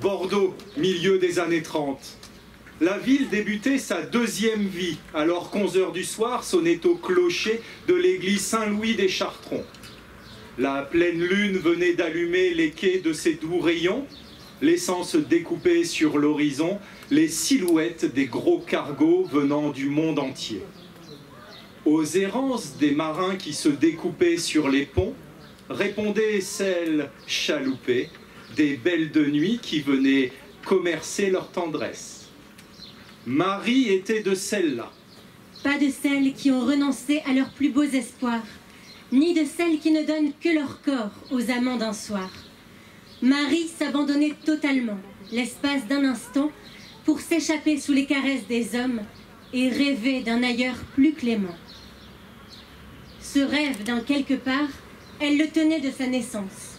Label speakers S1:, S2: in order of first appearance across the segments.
S1: Bordeaux, milieu des années 30. La ville débutait sa deuxième vie, alors qu'11 h du soir sonnait au clocher de l'église Saint-Louis des Chartrons. La pleine lune venait d'allumer les quais de ses doux rayons, laissant se découper sur l'horizon les silhouettes des gros cargos venant du monde entier. Aux errances des marins qui se découpaient sur les ponts, répondaient celles chaloupées, des belles de nuit qui venaient commercer leur tendresse. Marie était de celles-là.
S2: Pas de celles qui ont renoncé à leurs plus beaux espoirs, ni de celles qui ne donnent que leur corps aux amants d'un soir. Marie s'abandonnait totalement, l'espace d'un instant, pour s'échapper sous les caresses des hommes et rêver d'un ailleurs plus clément. Ce rêve d'un quelque part, elle le tenait de sa naissance.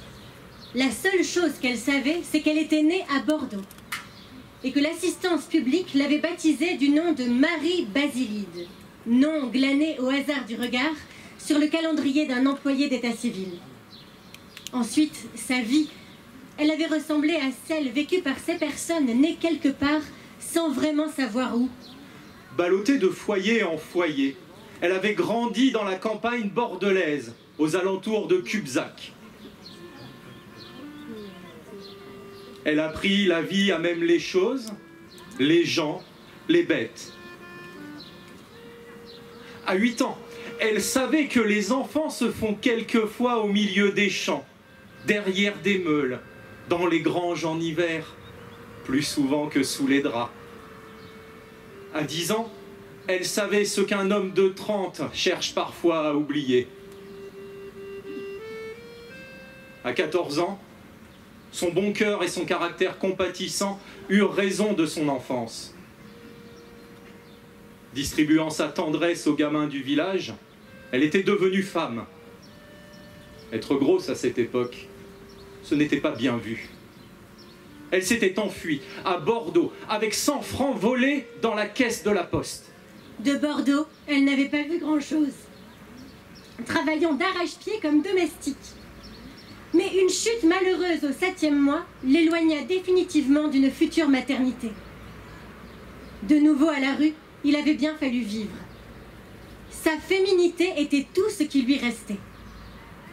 S2: La seule chose qu'elle savait, c'est qu'elle était née à Bordeaux et que l'assistance publique l'avait baptisée du nom de Marie Basilide, nom glané au hasard du regard sur le calendrier d'un employé d'état civil. Ensuite, sa vie, elle avait ressemblé à celle vécue par ces personnes nées quelque part sans vraiment savoir où.
S1: Ballottée de foyer en foyer, elle avait grandi dans la campagne bordelaise, aux alentours de Cubzac. Elle apprit la vie à même les choses, les gens, les bêtes. À 8 ans, elle savait que les enfants se font quelquefois au milieu des champs, derrière des meules, dans les granges en hiver, plus souvent que sous les draps. À 10 ans, elle savait ce qu'un homme de 30 cherche parfois à oublier. À 14 ans, son bon cœur et son caractère compatissant eurent raison de son enfance. Distribuant sa tendresse aux gamins du village, elle était devenue femme. Être grosse à cette époque, ce n'était pas bien vu. Elle s'était enfuie à Bordeaux avec 100 francs volés dans la caisse de la poste.
S2: De Bordeaux, elle n'avait pas vu grand-chose, travaillant d'arrache-pied comme domestique. Mais une chute malheureuse au 7e mois l'éloigna définitivement d'une future maternité. De nouveau à la rue, il avait bien fallu vivre. Sa féminité était tout ce qui lui restait.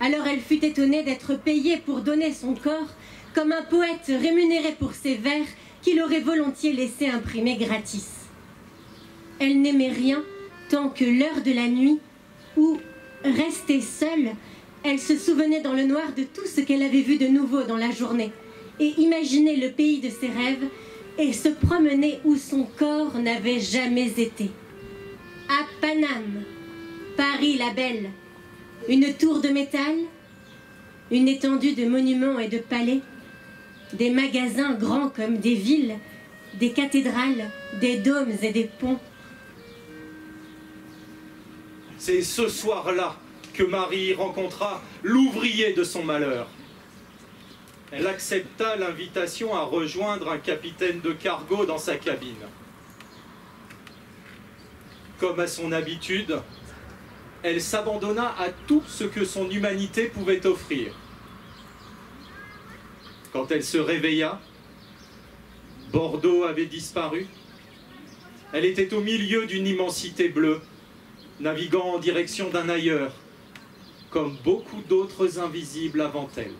S2: Alors elle fut étonnée d'être payée pour donner son corps comme un poète rémunéré pour ses vers qu'il aurait volontiers laissé imprimer gratis. Elle n'aimait rien tant que l'heure de la nuit où, restée seule, elle se souvenait dans le noir de tout ce qu'elle avait vu de nouveau dans la journée et imaginait le pays de ses rêves et se promenait où son corps n'avait jamais été. À Paname, Paris la belle, une tour de métal, une étendue de monuments et de palais, des magasins grands comme des villes, des cathédrales, des dômes et des ponts.
S1: C'est ce soir-là que Marie rencontra l'ouvrier de son malheur. Elle accepta l'invitation à rejoindre un capitaine de cargo dans sa cabine. Comme à son habitude, elle s'abandonna à tout ce que son humanité pouvait offrir. Quand elle se réveilla, Bordeaux avait disparu. Elle était au milieu d'une immensité bleue, naviguant en direction d'un ailleurs, comme beaucoup d'autres invisibles avant elle.